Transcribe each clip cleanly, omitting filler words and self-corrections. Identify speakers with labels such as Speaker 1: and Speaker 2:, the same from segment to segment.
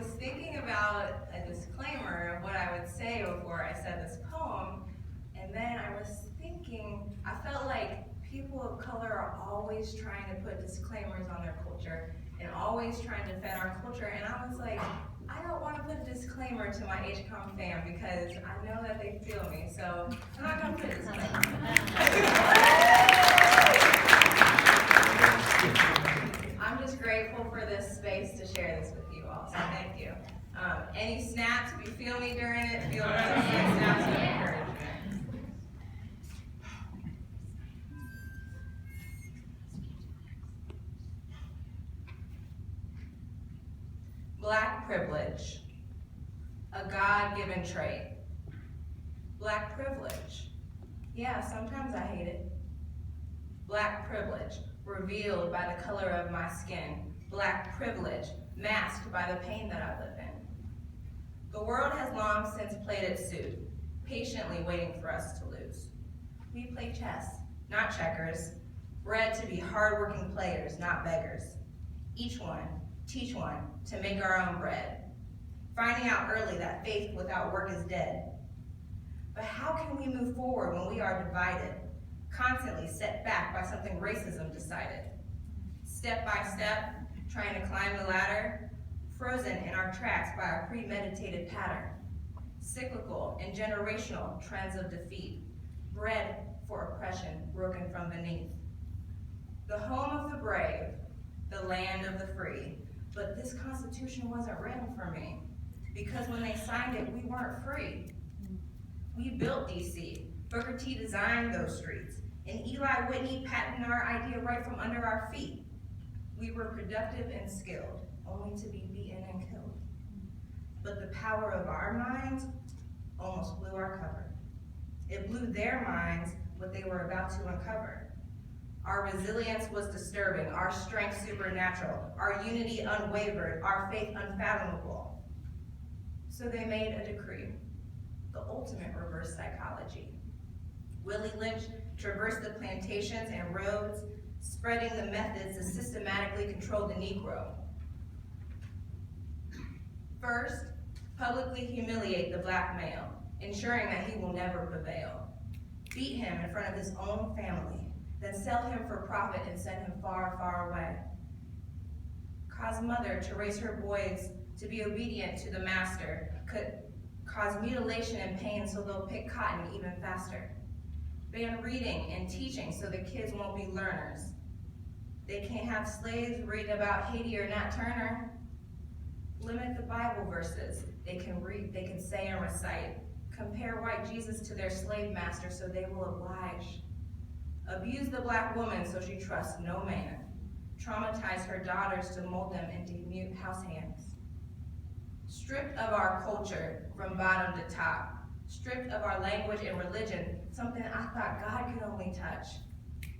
Speaker 1: was thinking about a disclaimer of what I would say before I said this poem, and then I was thinking, I felt like people of color are always trying to put disclaimers on their culture and always trying to defend our culture, and I was like, I don't want to put a disclaimer to my HCOM fam because I know that they feel me, so I'm not going to put a disclaimer. I'm just grateful for this space to share this with you all, so thank you. Any snaps, if you feel me during it, feel free to send snaps of encouragement. Black privilege, a God-given trait. Black privilege, yeah, sometimes I hate it. Black privilege, revealed by the color of my skin. Black privilege, masked by the pain that I live in. The world has long since played its suit, patiently waiting for us to lose. We play chess, not checkers, bred to be hardworking players, not beggars. Each one, teach one, to make our own bread. Finding out early that faith without work is dead. But how can we move forward when we are divided, constantly set back by something racism decided? Step by step, trying to climb the ladder, frozen in our tracks by a premeditated pattern. Cyclical and generational trends of defeat, bred for oppression broken from beneath. The home of the brave, the land of the free, but this Constitution wasn't written for me, because when they signed it, we weren't free. We built DC, Booker T designed those streets, and Eli Whitney patented our idea right from under our feet. We were productive and skilled, only to be beaten and killed. But the power of our minds almost blew our cover. It blew their minds what they were about to uncover. Our resilience was disturbing, our strength supernatural, our unity unwavered, our faith unfathomable. So they made a decree, the ultimate reverse psychology. Willie Lynch traversed the plantations and roads, spreading the methods to systematically control the Negro. First, publicly humiliate the black male, ensuring that he will never prevail. Beat him in front of his own family, then sell him for profit and send him far, far away. Cause mother to raise her boys to be obedient to the master, could cause mutilation and pain so they'll pick cotton even faster. Ban reading and teaching so the kids won't be learners. They can't have slaves reading about Haiti or Nat Turner. Limit the Bible verses they can read, they can say and recite. Compare white Jesus to their slave master so they will oblige. Abuse the black woman so she trusts no man. Traumatize her daughters to mold them into mute house hands. Stripped of our culture from bottom to top. Stripped of our language and religion, something I thought God could only touch.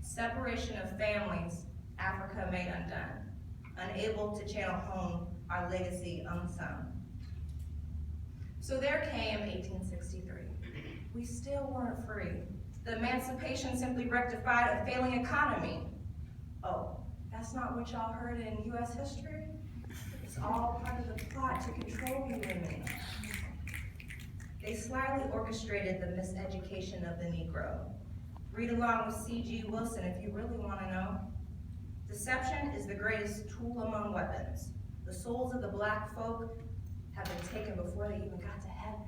Speaker 1: Separation of families, Africa made undone. Unable to channel home our legacy unsung. So there came 1863. We still weren't free. The emancipation simply rectified a failing economy. Oh, that's not what y'all heard in US history? It's all part of the plot to control you and me. They slyly orchestrated the miseducation of the Negro. Read along with C.G. Wilson if you really want to know. Deception is the greatest tool among weapons. The souls of the black folk have been taken before they even got to heaven.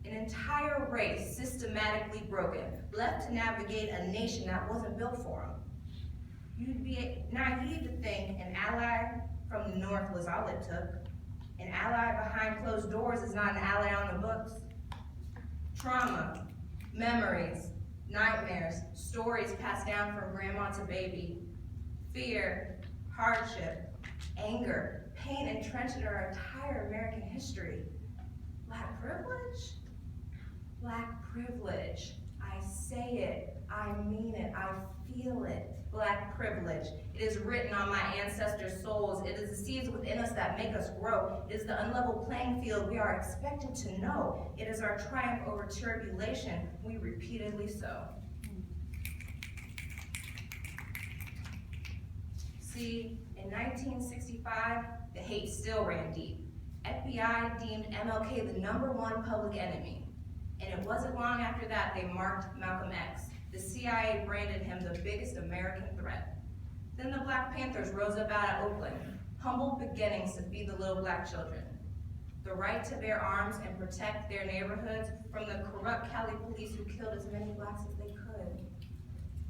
Speaker 1: An entire race systematically broken, left to navigate a nation that wasn't built for them. You'd be naive to think an ally from the north was all it took. An ally behind closed doors is not an ally on the books. Trauma, memories, nightmares, stories passed down from grandma to baby. Fear, hardship, anger, pain entrenched in our entire American history. Black privilege? Black privilege. I say it, I mean it, I feel it. Black privilege. It is written on my ancestors' souls. It is the seeds within us that make us grow. It is the unlevel playing field we are expected to know. It is our triumph over tribulation, we repeatedly sow. See, in 1965, the hate still ran deep. FBI deemed MLK the #1 public enemy. And it wasn't long after that they marked Malcolm X. The CIA branded him the biggest American threat. Then the Black Panthers rose up out of Oakland, humble beginnings to feed the little black children. The right to bear arms and protect their neighborhoods from the corrupt Cali police who killed as many blacks as they could.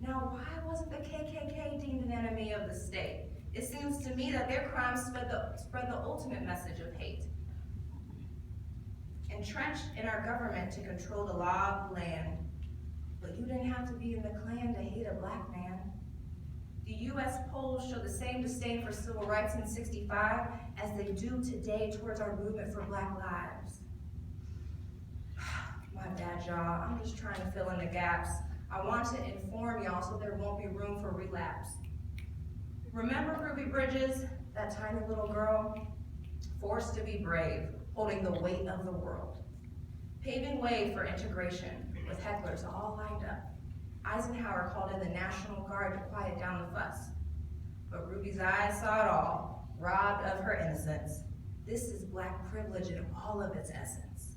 Speaker 1: Now, why wasn't the KKK deemed an enemy of the state? It seems to me that their crimes spread the ultimate message of hate. Entrenched in our government to control the law of the land, but you didn't have to be in the Klan to hate a black man. The US polls show the same disdain for civil rights in '65 as they do today towards our movement for Black lives. My bad, y'all. I'm just trying to fill in the gaps. I want to inform y'all so there won't be room for relapse. Remember Ruby Bridges, that tiny little girl? Forced to be brave, holding the weight of the world. Paving way for integration, with hecklers all lined up. Eisenhower called in the National Guard to quiet down the fuss. But Ruby's eyes saw it all, robbed of her innocence. This is Black privilege in all of its essence.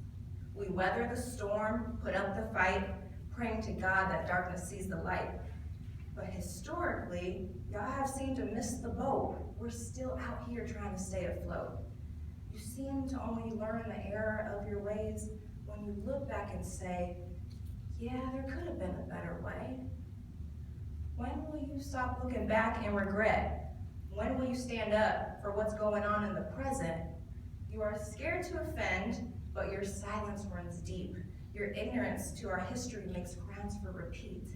Speaker 1: We weather the storm, put up the fight, praying to God that darkness sees the light. But historically, y'all have seemed to miss the boat. We're still out here trying to stay afloat. You seem to only learn the error of your ways when you look back and say, yeah, there could have been a better way. When will you stop looking back and regret? When will you stand up for what's going on in the present? You are scared to offend, but your silence runs deep. Your ignorance to our history makes grounds for repeat.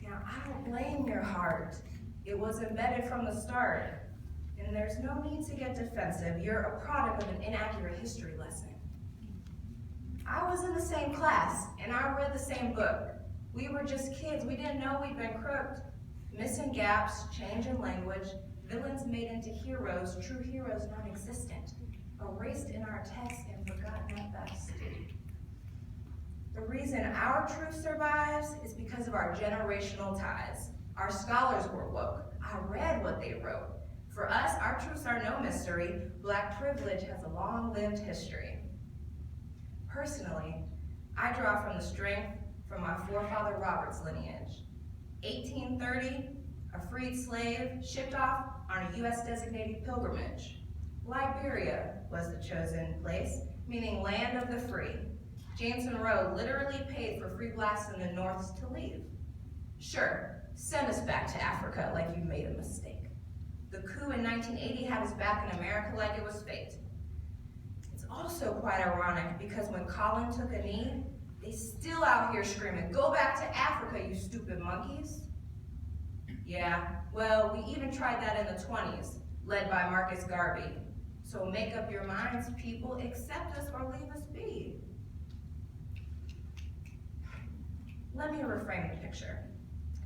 Speaker 1: Now, I don't blame your heart. It was embedded from the start. And there's no need to get defensive. You're a product of an inaccurate history lesson. I was in the same class, and I read the same book. We were just kids. We didn't know we'd been crooked. Missing gaps, change in language, villains made into heroes, true heroes non-existent, erased in our text and forgotten at best. The reason our truth survives is because of our generational ties. Our scholars were woke. I read what they wrote. For us, our truths are no mystery. Black privilege has a long-lived history. Personally, I draw from the strength from my forefather Robert's lineage. 1830, a freed slave shipped off on a US designated pilgrimage. Liberia was the chosen place, meaning land of the free. James Monroe literally paid for free blacks in the North to leave. Sure, send us back to Africa like you made a mistake. The coup in 1980 had us back in America like it was fate. It's also quite ironic because when Colin took a knee, they still out here screaming, "Go back to Africa, you stupid monkeys." Yeah, well, we even tried that in the 20s, led by Marcus Garvey. So make up your minds, people, accept us or leave us be. Let me reframe the picture,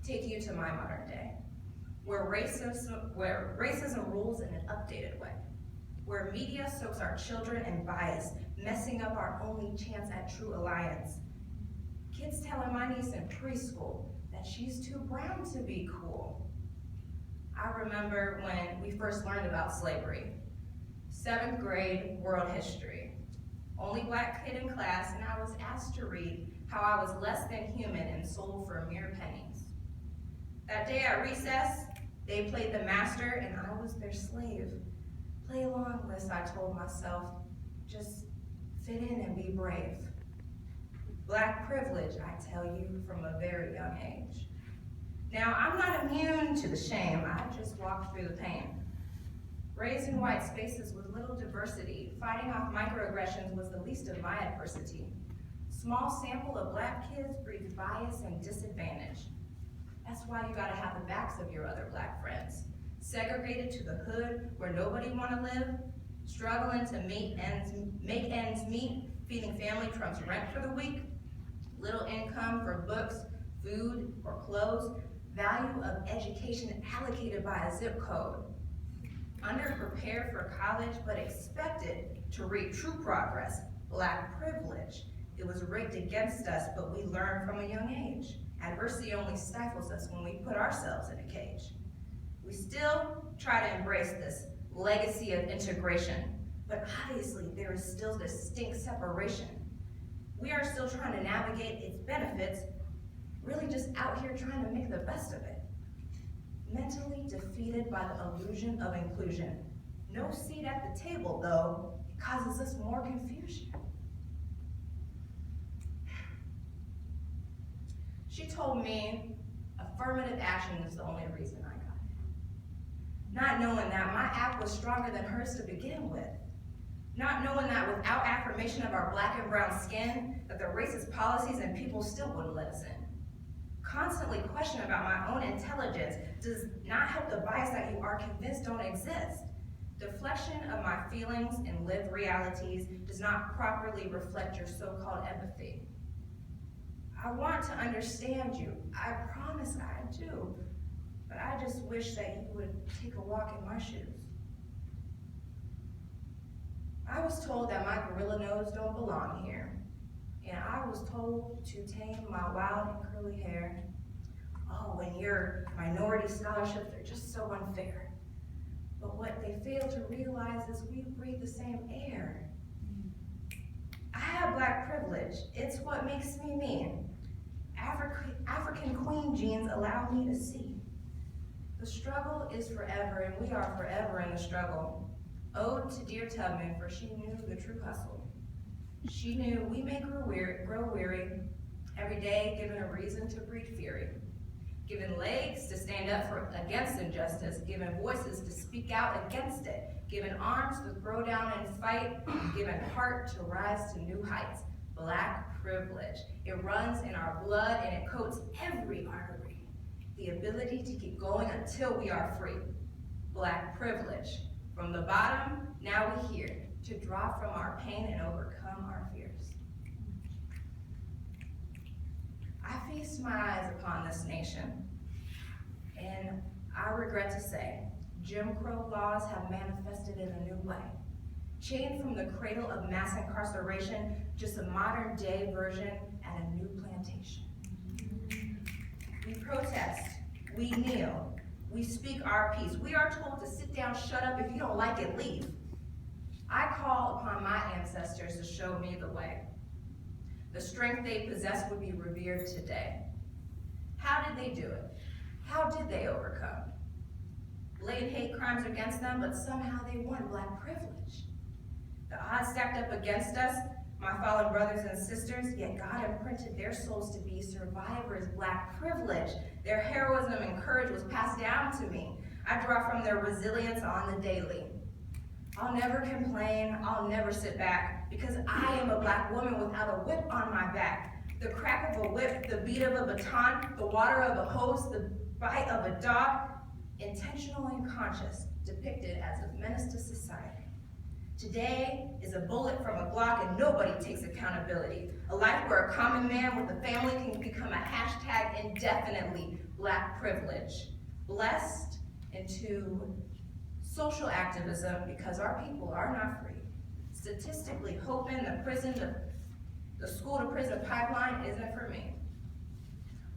Speaker 1: take you to my modern day, where racism rules in an updated way, where media soaks our children in bias, messing up our only chance at true alliance. Kids telling my niece in preschool that she's too brown to be cool. I remember when we first learned about slavery. 7th grade world history. Only black kid in class, and I was asked to read how I was less than human and sold for mere pennies. That day at recess, they played the master and I was their slave. Play along, Liz, I told myself. Just fit in and be brave. Black privilege, I tell you, from a very young age. Now, I'm not immune to the shame. I just walked through the pain. Raised in white spaces with little diversity, fighting off microaggressions was the least of my adversity. Small sample of black kids breeds bias and disadvantage. That's why you gotta have the backs of your other black friends. Segregated to the hood where nobody wanna live, struggling to make ends meet, feeding family Trump's rent for the week, little income for books, food, or clothes, value of education allocated by a zip code. Underprepared for college, but expected to reap true progress, black privilege. It was rigged against us, but we learned from a young age. Adversity only stifles us when we put ourselves in a cage. We still try to embrace this legacy of integration, but obviously there is still distinct separation. We are still trying to navigate its benefits, really just out here trying to make the best of it. Mentally defeated by the illusion of inclusion. No seat at the table, though, it causes us more confusion. She told me affirmative action is the only reason I got it. Not knowing that my act was stronger than hers to begin with. Not knowing that without affirmation of our black and brown skin, that the racist policies and people still wouldn't let us in. Constantly questioning about my own intelligence does not help the bias that you are convinced don't exist. Deflection of my feelings and lived realities does not properly reflect your so-called empathy. I want to understand you. I promise I do. But I just wish that you would take a walk in my shoes. I was told that my gorilla nose don't belong here. And I was told to tame my wild and curly hair. Oh, and your minority scholarships are just so unfair. But what they fail to realize is we breathe the same air. I have black privilege. It's what makes me me. African queen genes allow me to see. The struggle is forever, and we are forever in the struggle. Ode to dear Tubman, for she knew the true hustle. She knew we may grow weary, every day given a reason to breed fury. Given legs to stand up against injustice, given voices to speak out against it, given arms to throw down and fight, given heart to rise to new heights. Black privilege. It runs in our blood and it coats every artery. The ability to keep going until we are free. Black privilege. From the bottom, now we here, to draw from our pain and overcome our fears. I feast my eyes upon this nation, and I regret to say, Jim Crow laws have manifested in a new way. Chained from the cradle of mass incarceration, just a modern day version at a new plantation. We protest, we kneel, we speak our piece. We are told to sit down, shut up, if you don't like it, leave. I call upon my ancestors to show me the way. The strength they possess would be revered today. How did they do it? How did they overcome? Blatant hate crimes against them, but somehow they won black privilege. The odds stacked up against us, my fallen brothers and sisters, yet God imprinted their souls to be survivors, black privilege. Their heroism and courage was passed down to me. I draw from their resilience on the daily. I'll never complain, I'll never sit back, because I am a black woman without a whip on my back. The crack of a whip, the beat of a baton, the water of a hose, the bite of a dog, intentional and conscious, depicted as a menace to society. Today is a bullet from a Glock and nobody takes accountability. A life where a common man with a family can become a hashtag indefinitely black privilege. Blessed into social activism because our people are not free. Statistically, hoping the school to prison pipeline isn't for me.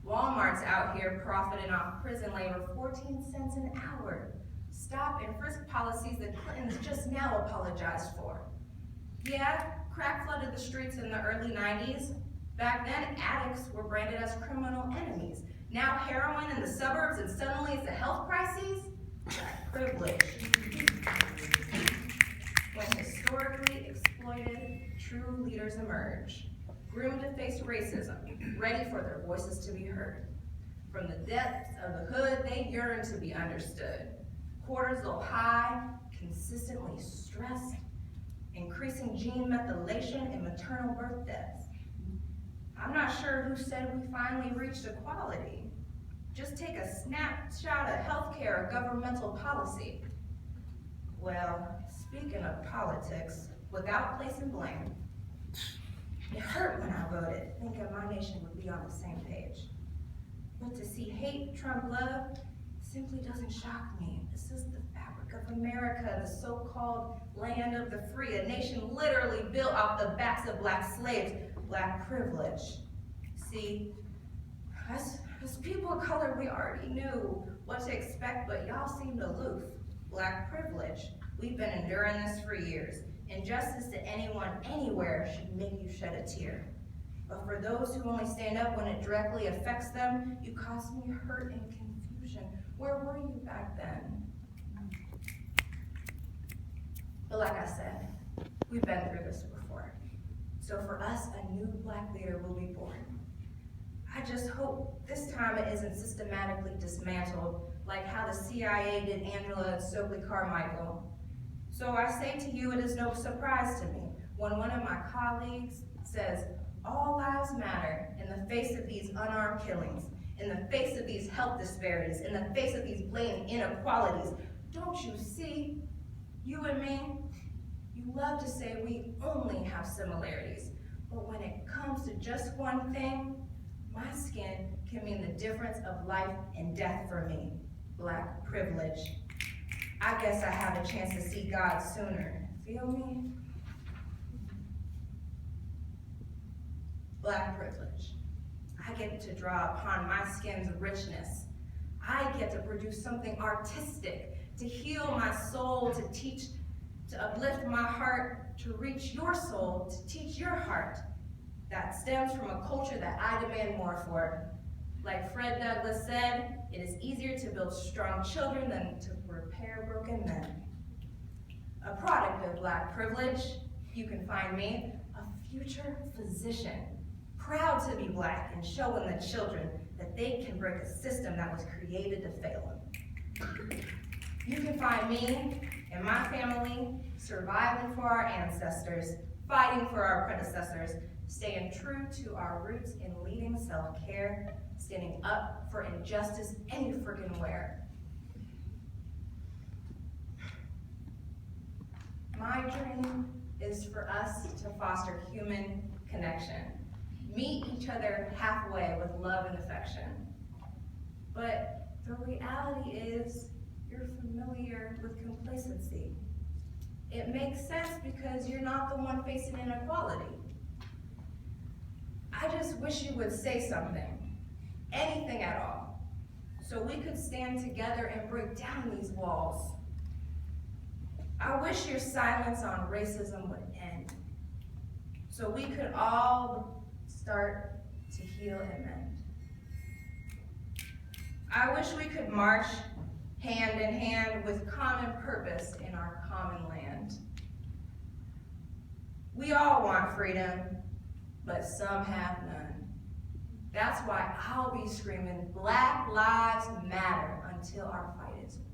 Speaker 1: Walmart's out here profiting off prison labor 14 cents an hour. Stop and frisk policies that Clintons just now apologized for. Yeah, crack flooded the streets in the early 90s. Back then, addicts were branded as criminal enemies. Now heroin in the suburbs and suddenly it's a health crisis? Black privilege. When historically exploited, true leaders emerge, groomed to face racism, ready for their voices to be heard. From the depths of the hood, they yearn to be understood. Cortisol high, consistently stressed, increasing gene methylation and maternal birth deaths. I'm not sure who said we finally reached equality. Just take a snapshot of healthcare or governmental policy. Well, speaking of politics, without placing blame, it hurt when I voted, thinking my nation would be on the same page. But to see hate trump love simply doesn't shock me. This is the fabric of America, the so-called land of the free, a nation literally built off the backs of black slaves, black privilege. See, As people of color, we already knew what to expect, but y'all seemed aloof. Black privilege. We've been enduring this for years. Injustice to anyone, anywhere, should make you shed a tear. But for those who only stand up when it directly affects them, you cause me hurt and confusion. Where were you back then? But like I said, we've been through this before. So for us, a new Black leader will be born. I just hope this time it isn't systematically dismantled like how the CIA did Angela and Stokely Carmichael. So I say to you, it is no surprise to me when one of my colleagues says, all lives matter in the face of these unarmed killings, in the face of these health disparities, in the face of these blatant inequalities. Don't you see, you and me, you love to say we only have similarities, but when it comes to just one thing, my skin can mean the difference of life and death for me, Black privilege. I guess I have a chance to see God sooner. Feel me? Black privilege. I get to draw upon my skin's richness. I get to produce something artistic, to heal my soul, to teach, to uplift my heart, to reach your soul, to teach your heart. That stems from a culture that I demand more for. Like Fred Douglass said, it is easier to build strong children than to repair broken men. A product of Black privilege, you can find me, a future physician, proud to be Black and showing the children that they can break a system that was created to fail them. You can find me and my family surviving for our ancestors, fighting for our predecessors, staying true to our roots in leading self-care, standing up for injustice any friggin' where. My dream is for us to foster human connection, meet each other halfway with love and affection. But the reality is, you're familiar with complacency. It makes sense because you're not the one facing inequality. I just wish you would say something, anything at all, so we could stand together and break down these walls. I wish your silence on racism would end, so we could all start to heal and mend. I wish we could march hand in hand with common purpose in our common land. We all want freedom, but some have none. That's why I'll be screaming, Black Lives Matter, until our fight is won.